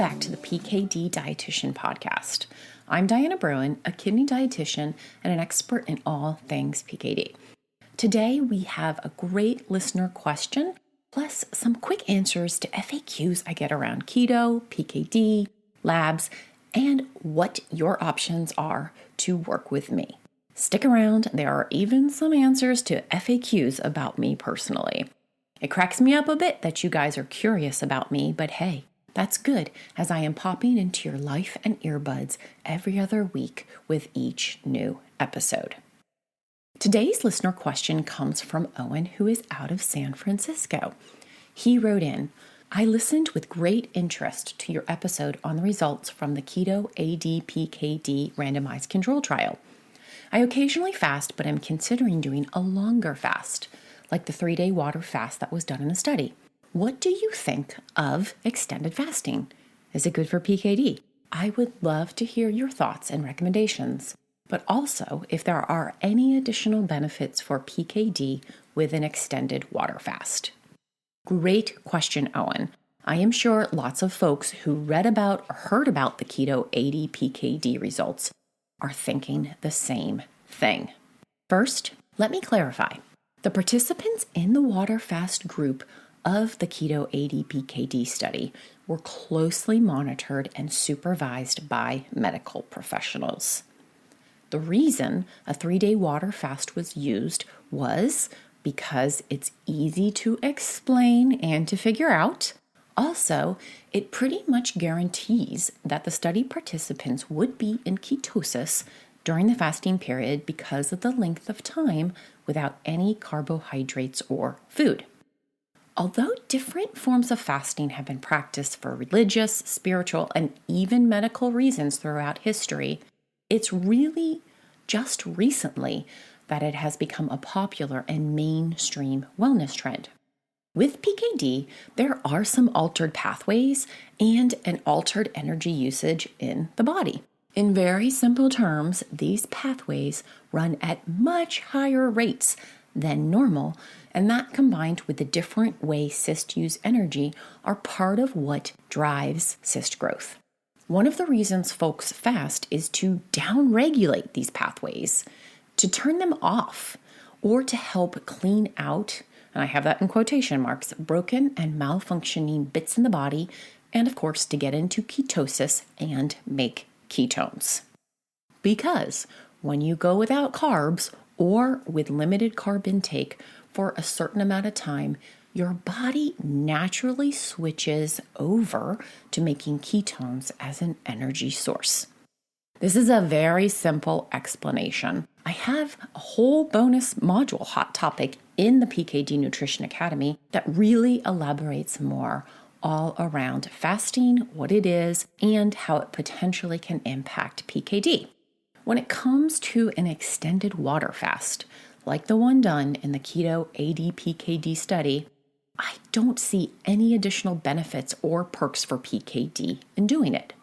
back to the PKD Dietitian Podcast. I'm Diana Bruin, a kidney dietitian and an expert in all things PKD. Today we have a great listener question, plus some quick answers to FAQs I get around keto, PKD, labs, and what your options are to work with me. Stick around, there are even some answers to FAQs about me personally. It cracks me up a bit that you guys are curious about me, but hey, that's good, as I am popping into your life and earbuds every other week with each new episode. Today's listener question comes from Owen, who is out of San Francisco. He wrote in, I listened with great interest to your episode on the results from the keto AD-PKD randomized control trial. I occasionally fast, but am considering doing a longer fast, like the 3-day water fast that was done in the study. What do you think of extended fasting? Is it good for PKD? I would love to hear your thoughts and recommendations, but also if there are any additional benefits for PKD with an extended water fast. Great question, Owen. I am sure lots of folks who read about or heard about the keto AD-PKD results are thinking the same thing. First, let me clarify. The participants in the water fast group of the keto AD-PKD study were closely monitored and supervised by medical professionals. The reason a 3-day water fast was used was because it's easy to explain and to figure out. Also, it pretty much guarantees that the study participants would be in ketosis during the fasting period because of the length of time without any carbohydrates or food. Although different forms of fasting have been practiced for religious, spiritual, and even medical reasons throughout history, it's really just recently that it has become a popular and mainstream wellness trend. With PKD, there are some altered pathways and an altered energy usage in the body. In very simple terms, these pathways run at much higher rates than normal, and that combined with the different way cysts use energy are part of what drives cyst growth. One of the reasons folks fast is to downregulate these pathways, to turn them off, or to help clean out, and I have that in quotation marks, broken and malfunctioning bits in the body, and of course to get into ketosis and make ketones. Because when you go without carbs or with limited carb intake for a certain amount of time, your body naturally switches over to making ketones as an energy source. This is a very simple explanation. I have a whole bonus module, hot topic, in the PKD Nutrition Academy that really elaborates more all around fasting, what it is, and how it potentially can impact PKD. When it comes to an extended water fast, like the one done in the keto AD-PKD study, I don't see any additional benefits or perks for PKD in doing it.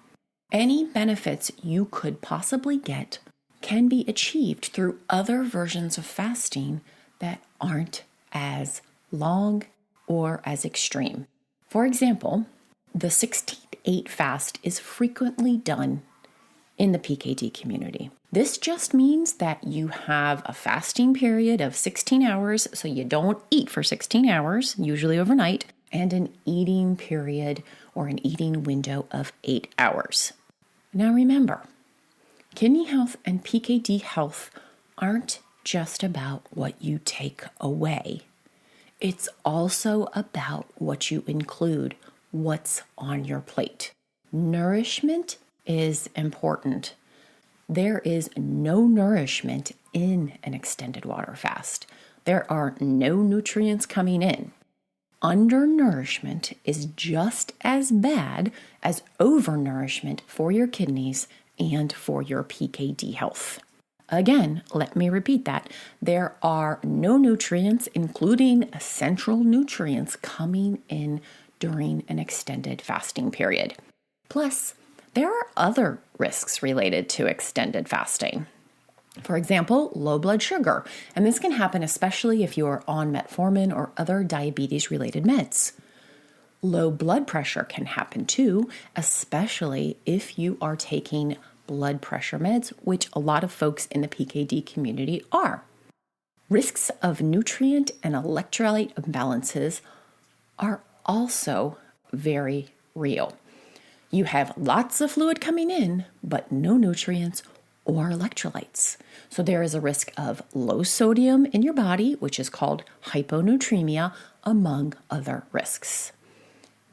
Any benefits you could possibly get can be achieved through other versions of fasting that aren't as long or as extreme. For example, the 16-8 fast is frequently done in the PKD community. This just means that you have a fasting period of 16 hours, so you don't eat for 16 hours, usually overnight, and an eating period or an eating window of 8 hours. Now remember, kidney health and PKD health aren't just about what you take away. It's also about what you include, what's on your plate. Nourishment is important. There is no nourishment in an extended water fast. There are no nutrients coming in. Undernourishment is just as bad as overnourishment for your kidneys and for your PKD health. Again, let me repeat that. There are no nutrients, including essential nutrients, coming in during an extended fasting period. Plus, there are other risks related to extended fasting. For example, low blood sugar, and this can happen especially if you are on metformin or other diabetes-related meds. Low blood pressure can happen too, especially if you are taking blood pressure meds, which a lot of folks in the PKD community are. Risks of nutrient and electrolyte imbalances are also very real. You have lots of fluid coming in, but no nutrients or electrolytes. So there is a risk of low sodium in your body, which is called hyponatremia, among other risks.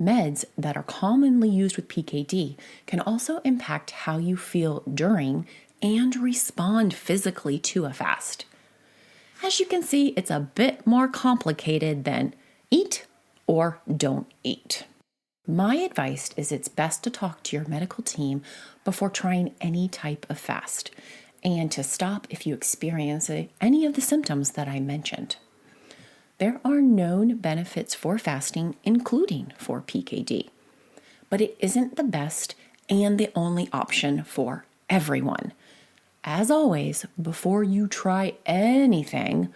Meds that are commonly used with PKD can also impact how you feel during and respond physically to a fast. As you can see, it's a bit more complicated than eat or don't eat. My advice is it's best to talk to your medical team before trying any type of fast and to stop if you experience any of the symptoms that I mentioned. There are known benefits for fasting, including for PKD, but it isn't the best and the only option for everyone. As always, before you try anything,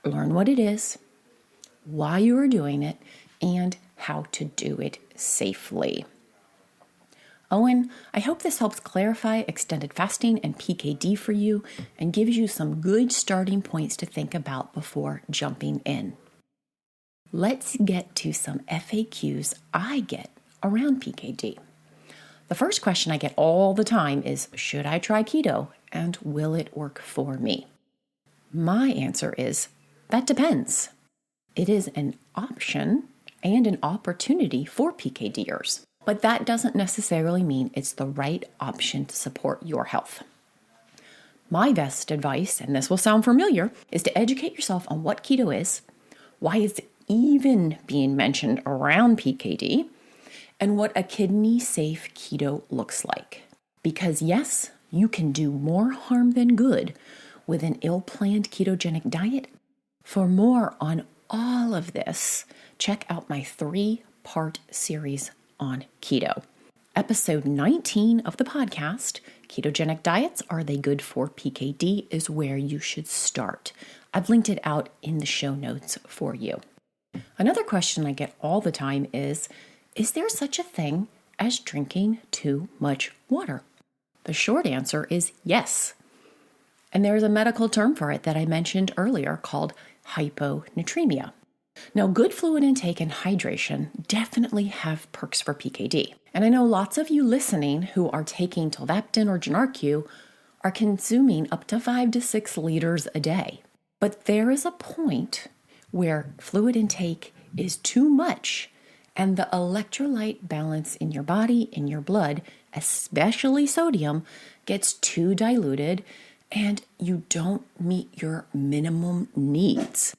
learn what it is, why you are doing it, and how to do it safely. Owen, I hope this helps clarify extended fasting and PKD for you and gives you some good starting points to think about before jumping in. Let's get to some FAQs I get around PKD. The first question I get all the time is, should I try keto and will it work for me? My answer is, that depends. It is an option and an opportunity for PKDers, but that doesn't necessarily mean it's the right option to support your health. My best advice, and this will sound familiar, is to educate yourself on what keto is, why it's even being mentioned around PKD, and what a kidney-safe keto looks like. Because yes, you can do more harm than good with an ill-planned ketogenic diet. For more on all of this, check out my 3-part series on keto. Episode 19 of the podcast, Ketogenic Diets, Are They Good for PKD, is where you should start. I've linked it out in the show notes for you. Another question I get all the time is there such a thing as drinking too much water? The short answer is yes. And there's a medical term for it that I mentioned earlier called hyponatremia. Now, good fluid intake and hydration definitely have perks for PKD. And I know lots of you listening who are taking tolvaptan or Genarq are consuming up to 5 to 6 liters a day. But there is a point where fluid intake is too much and the electrolyte balance in your body, in your blood, especially sodium, gets too diluted and you don't meet your minimum needs.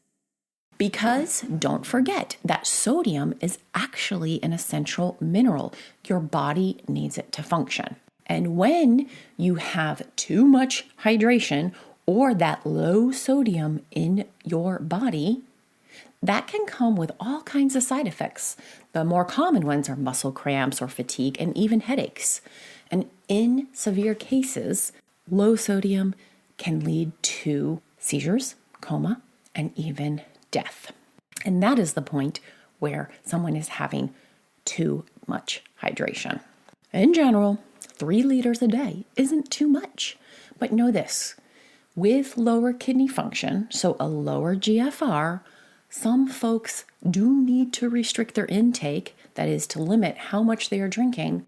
Because don't forget that sodium is actually an essential mineral. Your body needs it to function. And when you have too much hydration or that low sodium in your body, that can come with all kinds of side effects. The more common ones are muscle cramps or fatigue and even headaches. And in severe cases, low sodium can lead to seizures, coma, and even death. And that is the point where someone is having too much hydration. In general, 3 liters a day isn't too much. But know this, with lower kidney function, so a lower GFR, some folks do need to restrict their intake, that is to limit how much they are drinking,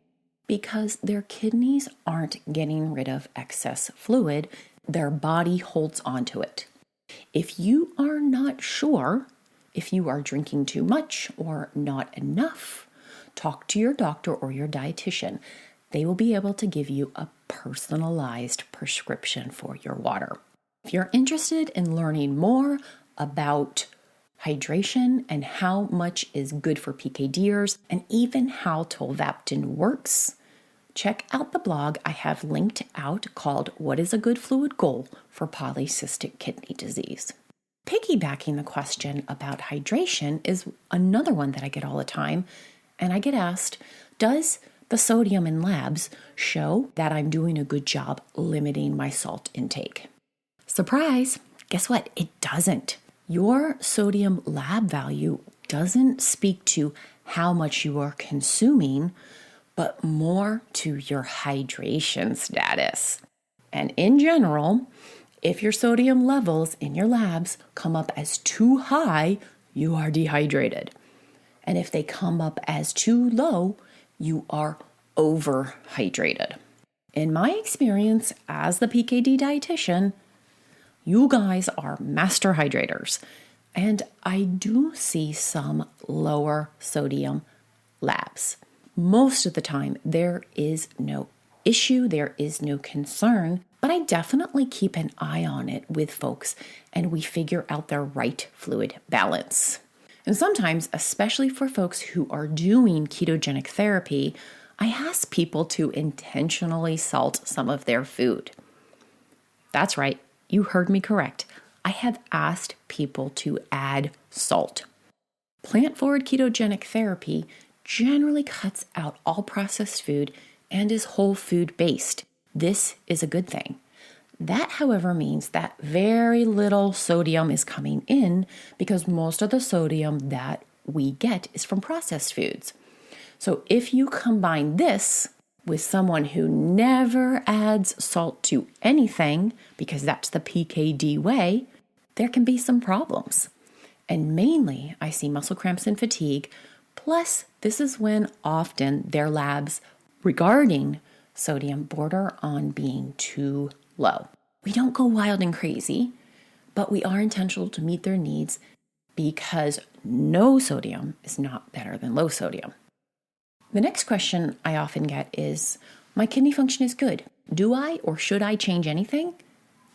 because their kidneys aren't getting rid of excess fluid. Their body holds onto it. If you are not sure if you are drinking too much or not enough, talk to your doctor or your dietitian. They will be able to give you a personalized prescription for your water. If you're interested in learning more about hydration and how much is good for PKDers and even how tolvaptan works, check out the blog I have linked out called What is a Good Fluid Goal for Polycystic Kidney Disease. Piggybacking the question about hydration is another one that I get all the time, and I get asked, does the sodium in labs show that I'm doing a good job limiting my salt intake? Surprise! Guess what? It doesn't. Your sodium lab value doesn't speak to how much you are consuming, but more to your hydration status. And in general, if your sodium levels in your labs come up as too high, you are dehydrated. And if they come up as too low, you are overhydrated. In my experience as the PKD dietitian, you guys are master hydrators. And I do see some lower sodium labs. Most of the time, there is no issue, there is no concern, but I definitely keep an eye on it with folks and we figure out their right fluid balance. And sometimes, especially for folks who are doing ketogenic therapy, I ask people to intentionally salt some of their food. That's right, you heard me correct. I have asked people to add salt. Plant-forward ketogenic therapy generally cuts out all processed food and is whole food based. This is a good thing. That, however, means that very little sodium is coming in because most of the sodium that we get is from processed foods. So if you combine this with someone who never adds salt to anything, because that's the PKD way, there can be some problems. And mainly, I see muscle cramps and fatigue. Plus, this is when often their labs regarding sodium border on being too low. We don't go wild and crazy, but we are intentional to meet their needs because no sodium is not better than low sodium. The next question I often get is, my kidney function is good. Do I or should I change anything?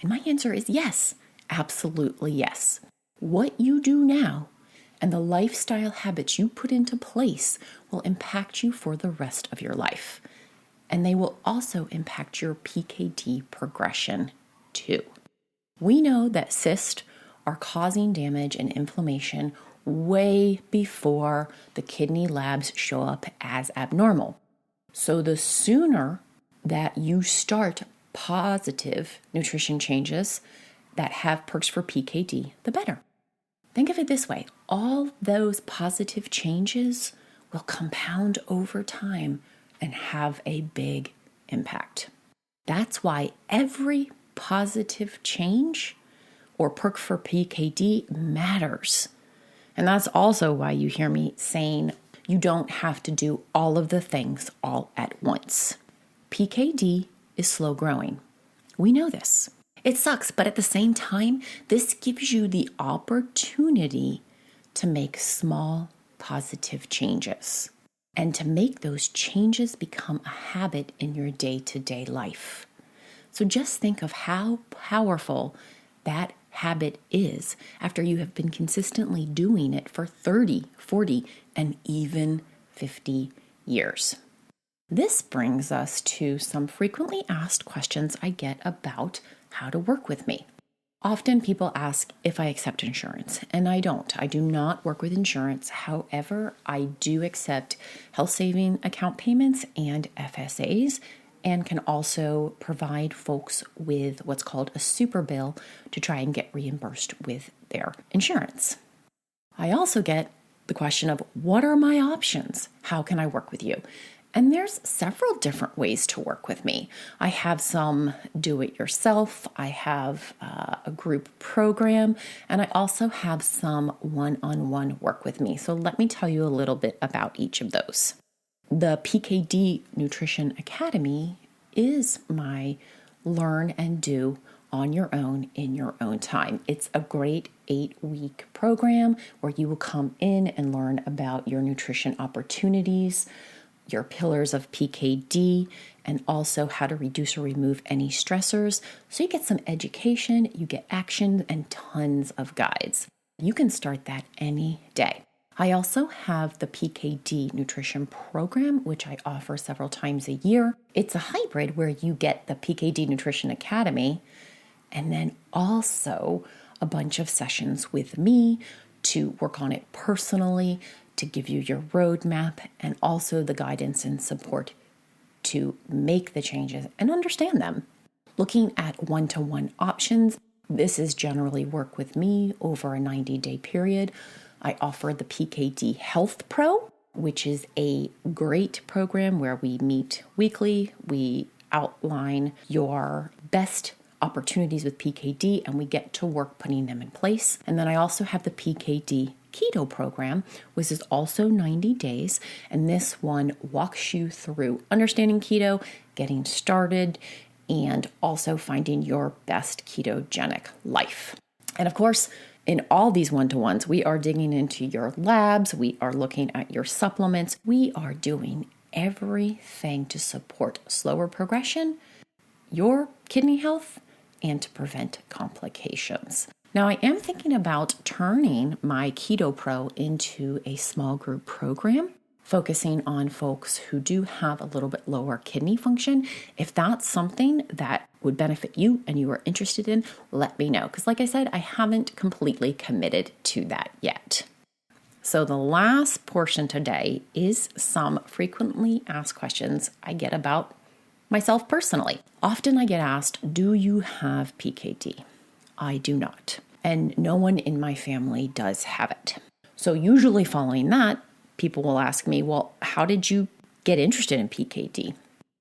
And my answer is yes, absolutely yes. What you do now and the lifestyle habits you put into place will impact you for the rest of your life. And they will also impact your PKD progression too. We know that cysts are causing damage and inflammation way before the kidney labs show up as abnormal. So the sooner that you start positive nutrition changes that have perks for PKD, the better. Think of it this way. All those positive changes will compound over time and have a big impact. That's why every positive change or perk for PKD matters. And that's also why you hear me saying you don't have to do all of the things all at once. PKD is slow growing. We know this. It sucks, but at the same time, this gives you the opportunity to make small positive changes and to make those changes become a habit in your day-to-day life. So just think of how powerful that habit is after you have been consistently doing it for 30, 40, and even 50 years. This brings us to some frequently asked questions I get about how to work with me. Often people ask if I accept insurance, and I don't. I do not work with insurance. However, I do accept health saving account payments and FSAs, and can also provide folks with what's called a super bill to try and get reimbursed with their insurance. I also get the question of, what are my options? How can I work with you? And there's several different ways to work with me. I have some do-it-yourself, I have a group program, and I also have some one-on-one work with me. So let me tell you a little bit about each of those. The PKD Nutrition Academy is my learn and do on your own in your own time. It's a great 8-week program where you will come in and learn about your nutrition opportunities, your pillars of PKD, and also how to reduce or remove any stressors. So you get some education, you get action, and tons of guides. You can start that any day. I also have the PKD Nutrition Program, which I offer several times a year. It's a hybrid where you get the PKD Nutrition Academy and then also a bunch of sessions with me to work on it personally, to give you your roadmap, and also the guidance and support to make the changes and understand them. Looking at one-to-one options, this is generally work with me over a 90-day period. I offer the PKD Health Pro, which is a great program where we meet weekly. We outline your best opportunities with PKD and we get to work putting them in place. And then I also have the PKD keto program, which is also 90 days. And this one walks you through understanding keto, getting started, and also finding your best ketogenic life. And of course, in all these one-to-ones, we are digging into your labs. We are looking at your supplements. We are doing everything to support slower progression, your kidney health, and to prevent complications. Now, I am thinking about turning my Keto Pro into a small group program, focusing on folks who do have a little bit lower kidney function. If that's something that would benefit you and you are interested in, let me know. Because like I said, I haven't completely committed to that yet. So the last portion today is some frequently asked questions I get about myself personally. Often I get asked, do you have PKD? I do not. And no one in my family does have it. So usually following that, people will ask me, well, how did you get interested in PKD?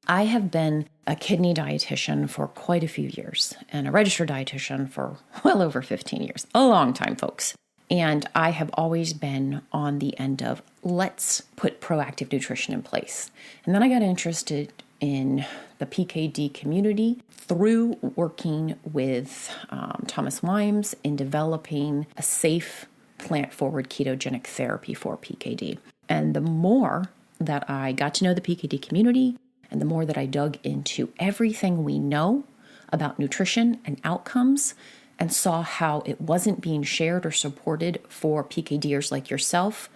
I have been a kidney dietitian for quite a few years and a registered dietitian for well over 15 years. A long time, folks. And I have always been on the end of let's put proactive nutrition in place. And then I got interested in the PKD community through working with Thomas Wimes in developing a safe plant-forward ketogenic therapy for PKD. And the more that I got to know the PKD community and the more that I dug into everything we know about nutrition and outcomes and saw how it wasn't being shared or supported for PKDers like yourself,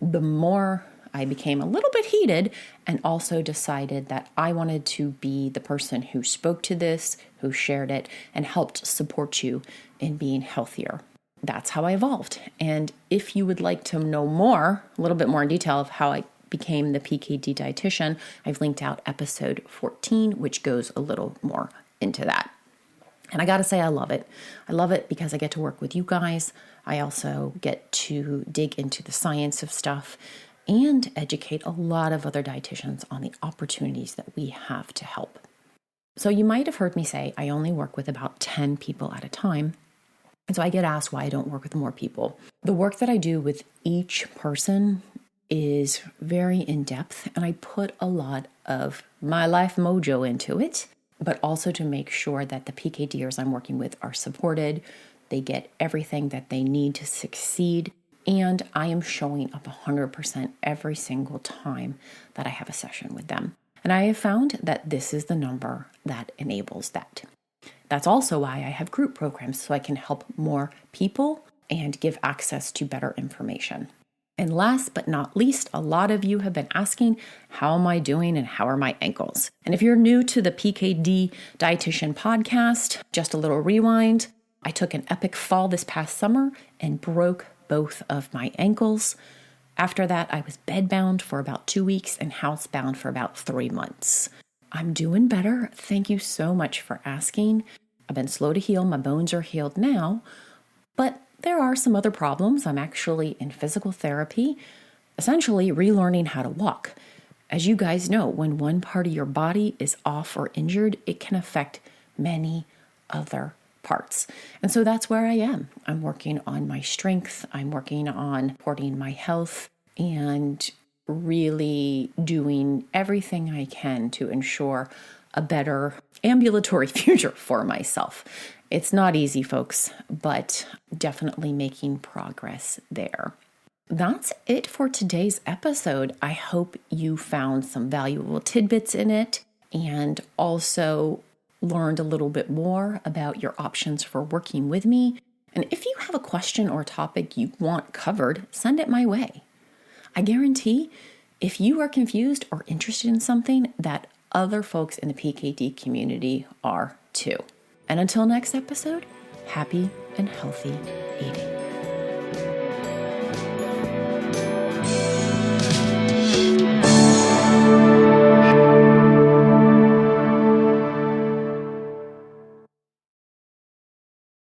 the more I became a little bit heated and also decided that I wanted to be the person who spoke to this, who shared it, and helped support you in being healthier. That's how I evolved. And if you would like to know more, a little bit more in detail of how I became the PKD dietitian, I've linked out episode 14, which goes a little more into that. And I got to say, I love it. I love it because I get to work with you guys. I also get to dig into the science of stuff and educate a lot of other dietitians on the opportunities that we have to help. So you might have heard me say I only work with about 10 people at a time. And so I get asked why I don't work with more people. The work that I do with each person is very in-depth, and I put a lot of my life mojo into it, but also to make sure that the PKDers I'm working with are supported, they get everything that they need to succeed, and I am showing up 100% every single time that I have a session with them. And I have found that this is the number that enables that. That's also why I have group programs, so I can help more people and give access to better information. And last but not least, a lot of you have been asking, how am I doing and how are my ankles? And if you're new to the PKD Dietitian Podcast, just a little rewind. I took an epic fall this past summer and broke both of my ankles. After that, I was bedbound for about 2 weeks and housebound for about 3 months. I'm doing better. Thank you so much for asking. I've been slow to heal. My bones are healed now, but there are some other problems. I'm actually in physical therapy, essentially relearning how to walk. As you guys know, when one part of your body is off or injured, it can affect many other parts. And so that's where I am. I'm working on my strength. I'm working on supporting my health and really doing everything I can to ensure a better ambulatory future for myself. It's not easy, folks, but definitely making progress there. That's it for today's episode. I hope you found some valuable tidbits in it and also learned a little bit more about your options for working with me. And if you have a question or topic you want covered, send it my way. I guarantee if you are confused or interested in something, that other folks in the PKD community are too. And until next episode, happy and healthy eating.